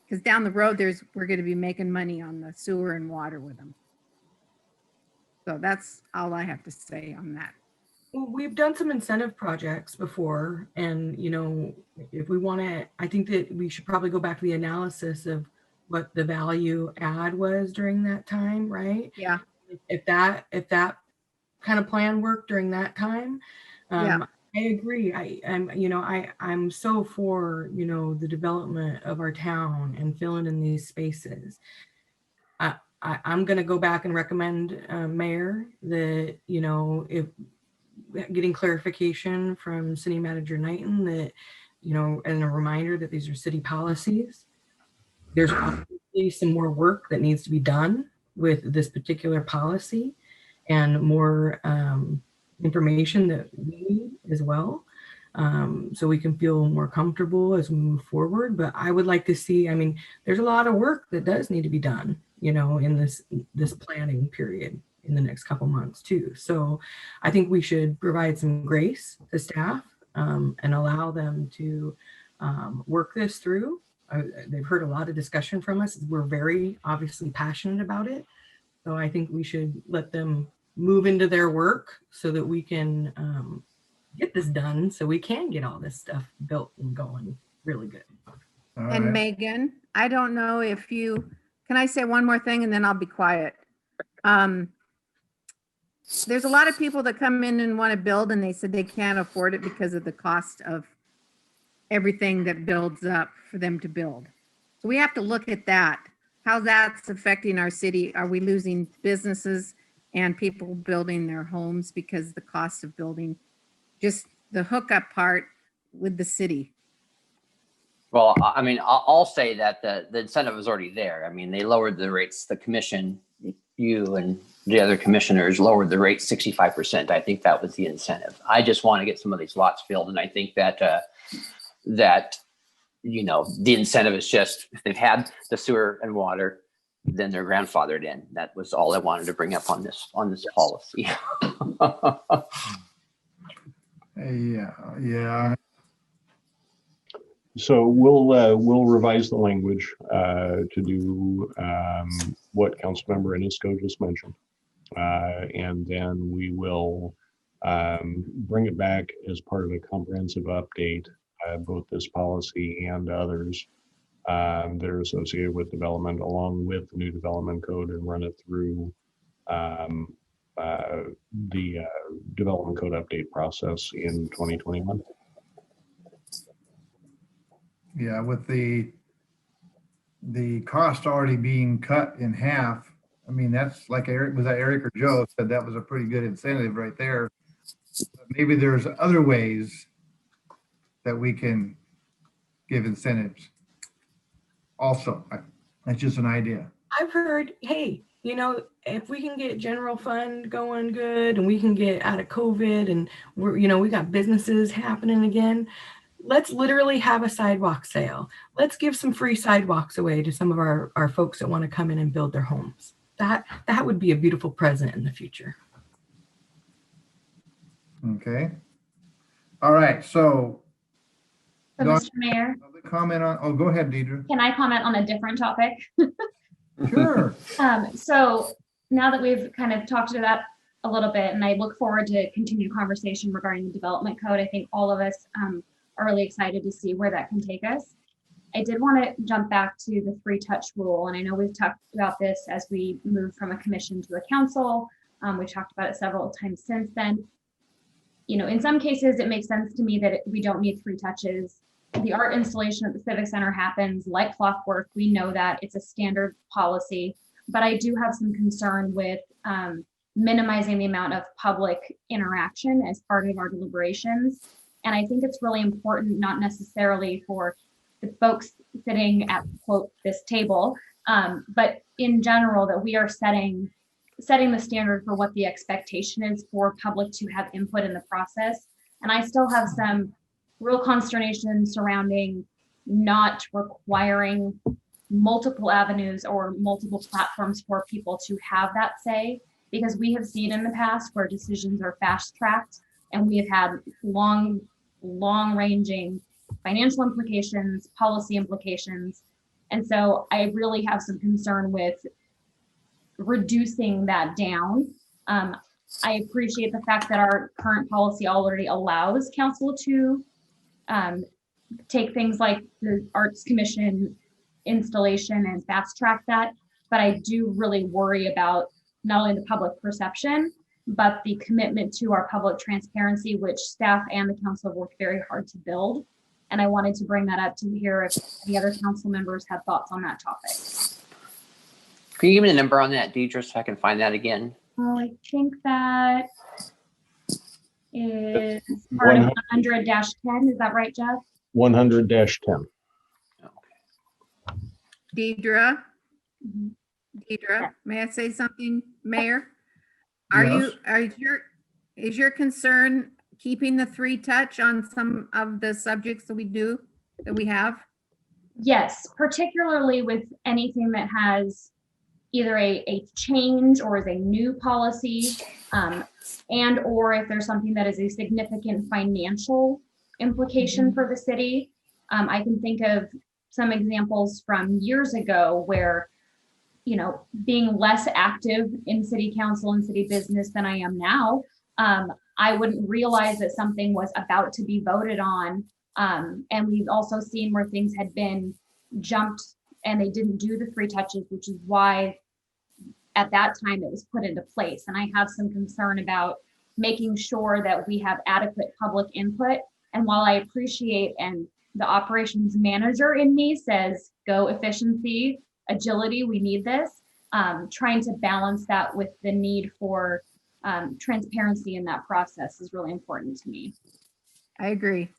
Because down the road, we're going to be making money on the sewer and water with them. So that's all I have to say on that.
Well, we've done some incentive projects before, and if we want to, I think that we should probably go back to the analysis of what the value add was during that time, right?
Yeah.
If that kind of plan worked during that time,
Yeah.
I agree. I'm so for the development of our town and filling in these spaces. I'm going to go back and recommend, Mayor, that if getting clarification from City Manager Knighton that and a reminder that these are city policies. There's obviously some more work that needs to be done with this particular policy, and more information that we need as well, so we can feel more comfortable as we move forward. But I would like to see, there's a lot of work that does need to be done, in this planning period in the next couple months too. So I think we should provide some grace to staff and allow them to work this through. They've heard a lot of discussion from us. We're very obviously passionate about it. So I think we should let them move into their work so that we can get this done, so we can get all this stuff built and going really good.
All
And
right.
Megan, I don't know if can I say one more thing and then I'll be quiet? There's a lot of people that come in and want to build, and they said they can't afford it because of the cost of everything that builds up for them to build. So we have to look at that, how that's affecting our city. Are we losing businesses and people building their homes because the cost of building, just the hookup part with the city?
Well, I'll say that the incentive is already there. They lowered the rates. The commission, you and the other commissioners lowered the rate 65%. I think that was the incentive. I just want to get some of these lots filled. And I think that, the incentive is just, if they've had the sewer and water, then they're grandfathered in. That was all I wanted to bring up on this policy.
Yeah.
So we'll revise the language to do what Councilmember Enisco just mentioned. And then we will bring it back as part of a comprehensive update, both this policy and others that are associated with development, along with the new development code, and run it through the development code update process in 2021.
Yeah, with the cost already being cut in half, I mean, that's like Eric, was that Eric or Joe said that was a pretty good incentive right there. But maybe there's other ways that we can give incentives. Also, that's just an idea.
I've heard, hey, you know, if we can get general fund going good and we can get out of COVID and we're, you know, we got businesses happening again, let's literally have a sidewalk sale. Let's give some free sidewalks away to some of our folks that want to come in and build their homes. That would be a beautiful present in the future.
Okay. All right, so
So,
Dawn,
Mr. Mayor,
another comment on, oh, go ahead, Deidre.
can I comment on a different topic?
Sure.
So now that we've kind of talked about that a little bit, and I look forward to continued conversation regarding the development code, I think all of us are really excited to see where that can take us. I did want to jump back to the three touch rule, and I know we've talked about this as we move from a commission to a council. We've talked about it several times since then. You know, in some cases, it makes sense to me that we don't need three touches. The art installation at the Civic Center happens like clockwork. We know that it's a standard policy, but I do have some concern with minimizing the amount of public interaction as part of our deliberations. And I think it's really important, not necessarily for the folks sitting at, quote, this table, but in general, that we are setting the standard for what the expectation is for public to have input in the process. And I still have some real consternation surrounding not requiring multiple avenues or multiple platforms for people to have that say, because we have seen in the past where decisions are fast tracked and we have had long ranging financial implications, policy implications. And so I really have some concern with reducing that down. I appreciate the fact that our current policy already allows council to take things like the Arts Commission installation and fast track that. But I do really worry about not only the public perception, but the commitment to our public transparency, which staff and the council have worked very hard to build. And I wanted to bring that up to hear if the other council members have thoughts on that topic.
Can you give me the number on that, Deidre, so I can find that again?
Oh, I think that is part of 100-10. Is that right, Jeff?
100-10.
Deidre,
Mhm.
Deidre, may I say something, Mayor?
Yes.
Is your concern keeping the three touch on some of the subjects that we have?
Yes, particularly with anything that has either a change or is a new policy, and or if there's something that is a significant financial implication for the city. I can think of some examples from years ago where, you know, being less active in city council and city business than I am now, I wouldn't realize that something was about to be voted on. And we've also seen where things had been jumped and they didn't do the three touches, which is why at that time it was put into place. And I have some concern about making sure that we have adequate public input. And while I appreciate, and the operations manager in me says, go efficiency, agility, we need this, trying to balance that with the need for transparency in that process is really important to me.
I agree.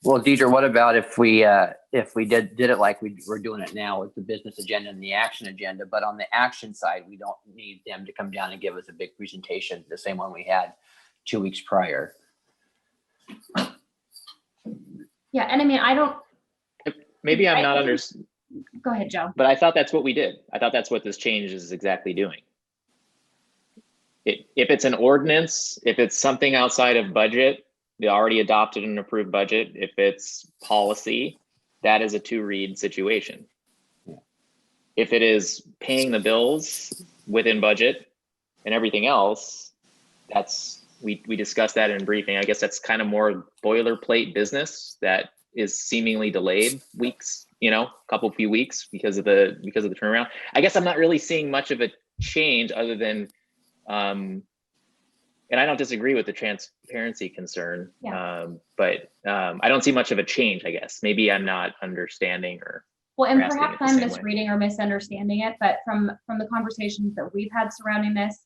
Well, Deidre, what about if we did it like we're doing it now with the business agenda and the action agenda, but on the action side, we don't need them to come down and give us a big presentation, the same one we had 2 weeks prior.
Yeah, and I mean, I don't,
Maybe I'm not
go ahead, Joe.
but I thought that's what we did. I thought that's what this change is exactly doing. If it's an ordinance, if it's something outside of budget, the already adopted and approved budget, if it's policy, that is a two-read situation. If it is paying the bills within budget, And everything else, we discussed that in briefing. I guess that's kind of more boilerplate business that is seemingly delayed weeks, few weeks because of the turnaround. I guess I'm not really seeing much of a change other than, and I don't disagree with the transparency concern, but I don't see much of a change, I guess. Maybe I'm not understanding or
Well, and
grasping it
perhaps
the
I'm
same way.
misreading or misunderstanding it, but from the conversations that we've had surrounding this,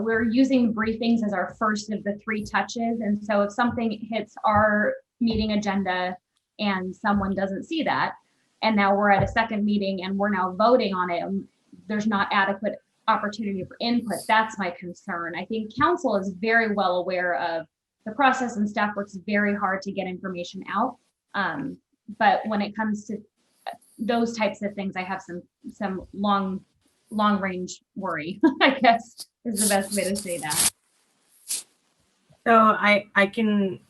we're using briefings as our first of the 3 touches. And so if something hits our meeting agenda and someone doesn't see that, and now we're at a second meeting and we're now voting on it, there's not adequate opportunity for input. That's my concern. I think council is very well aware of the process and staff works very hard to get information out. But when it comes to those types of things, I have some long range worry, I guess is the best way to say that.
So I can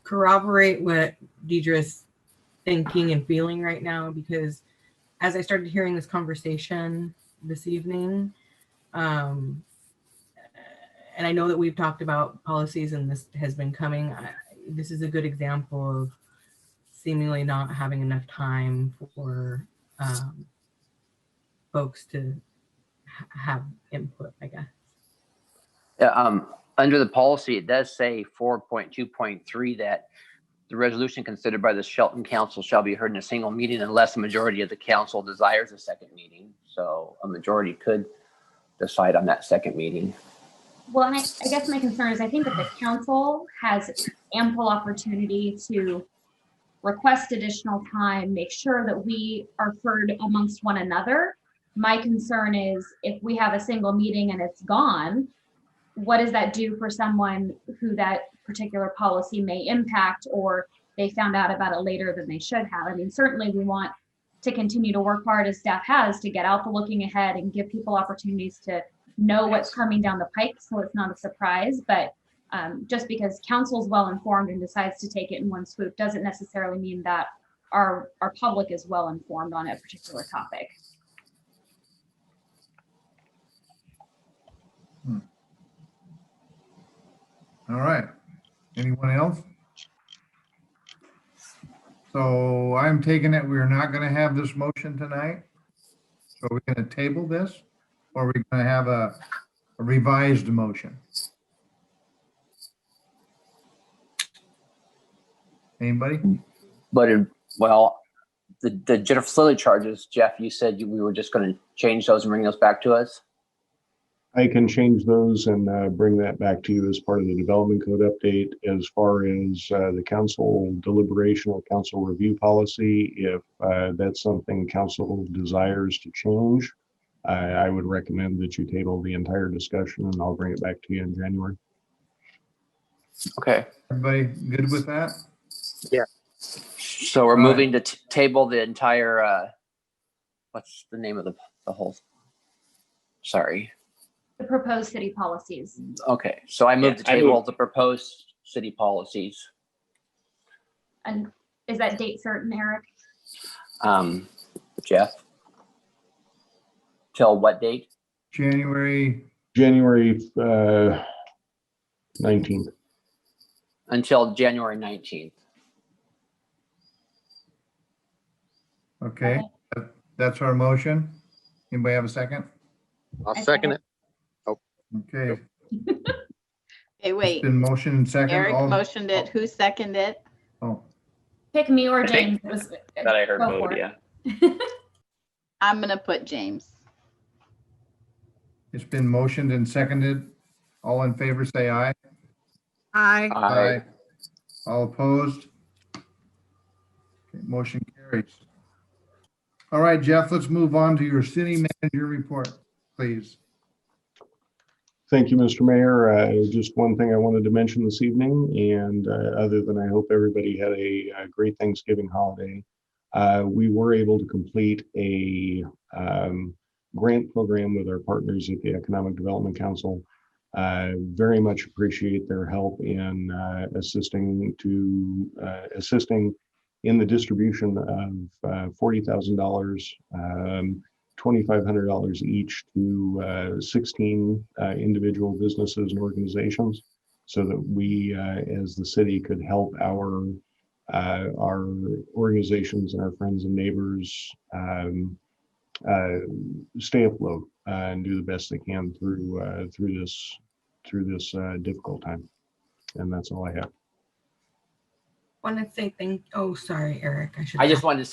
corroborate what Deidre's thinking and feeling right now, because as I started hearing this conversation this evening, and I know that we've talked about policies and this has been coming, this is a good example of seemingly not having enough time for folks to have input, I guess.
Yeah, under the policy, it does say 4.2.3 that the resolution considered by the Shelton Council shall be heard in a single meeting unless a majority of the council desires a second meeting. So a majority could decide on that second meeting.
Well, and I guess my concern is I think that the council has ample opportunity to request additional time, make sure that we are heard amongst one another. My concern is if we have a single meeting and it's gone, what does that do for someone who that particular policy may impact, or they found out about it later than they should have? I mean, certainly we want to continue to work hard as staff has to get out the looking ahead and give people opportunities to know what's coming down the pike so it's not a surprise. But just because council's well informed and decides to take it in one swoop doesn't necessarily mean that our public is well informed on a particular topic.
All right. Anyone else? So I'm taking it we're not going to have this motion tonight. So we're going to table this, or we're going to have a revised motion. Anybody?
But the general facility charges, Jeff, you said we were just going to change those and bring those back to us.
I can change those and bring that back to you as part of the development code update. As far as the council deliberation or council review policy, if that's something council desires to change, I would recommend that you table the entire discussion and I'll bring it back to you in January.
Okay.
Everybody good with that?
Yeah.
So we're moving to table the entire, what's the name of the whole, sorry.
The proposed city policies.
Okay, so I moved to table the proposed city policies.
And is that date certain, Eric?
Jeff? Till what date?
January 19th.
Until January 19th.
Okay, that's our motion. Anybody have a second?
I'll second it.
Okay.
Okay, wait.
It's been motion second.
Eric
all-
motioned it. Who seconded it?
Oh,
Pick me or
I
James.
think that I heard
Go for
vote,
it.
yeah.
I'm gonna put James.
it's been motioned and seconded. All in favor, say aye.
Aye.
Aye.
All opposed? Okay, motion carries. All right, Jeff, let's move on to your city manager report, please.
Thank you, Mr. Mayor. Just one thing I wanted to mention this evening, and other than I hope everybody had a great Thanksgiving holiday, we were able to complete a grant program with our partners at the Economic Development Council. Very much appreciate their help in assisting in the distribution of $40,000 $2,500 each to 16 individual businesses and organizations, so that we, as the city, could help our organizations and our friends and neighbors stay afloat and do the best they can through this difficult time. And that's all I have.
Want to say oh, sorry, Eric.
I just wanted to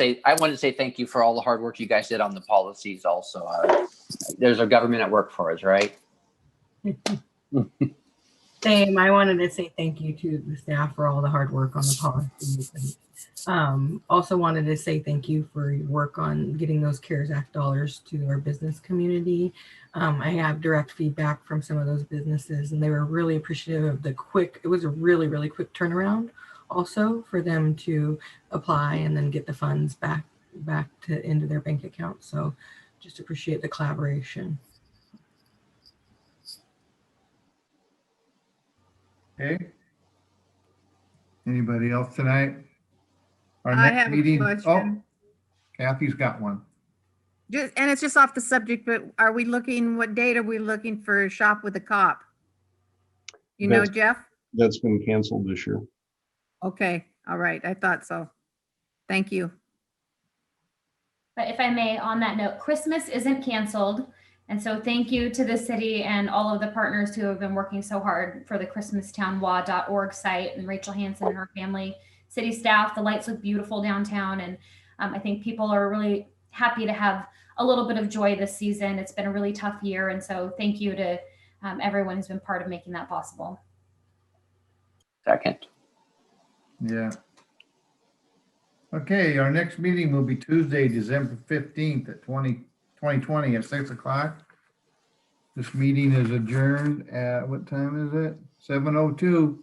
say, thank you for all the hard work you guys did on the policies also. There's a government at work for us, right?
Same. I wanted to say thank you to the staff for all the hard work on the policies. And, also wanted to say thank you for your work on getting those CARES Act dollars to our business community. I have direct feedback from some of those businesses, and they were really appreciative of it was a really, really quick turnaround also for them to apply and then get the funds back into their bank account. So just appreciate the collaboration.
Okay. Anybody else tonight? Our
I
next
have a
meeting.
question.
Oh, Kathy's got one.
And it's just off the subject, but what date are we looking for Shop with a Cop? You know,
That's-
Jeff?
That's been canceled this year.
Okay, all right, I thought so. Thank you.
But if I may, on that note, Christmas isn't canceled. And so thank you to the city and all of the partners who have been working so hard for the christmastownwa.org site, and Rachel Hansen and her family, city staff. The lights look beautiful downtown. And I think people are really happy to have a little bit of joy this season. It's been a really tough year. And so thank you to everyone who's been part of making that possible.
Second.
Yeah. Okay, our next meeting will be Tuesday, December 15th at 2020 at 6 o'clock. This meeting is adjourned at, what time is it? 7:02.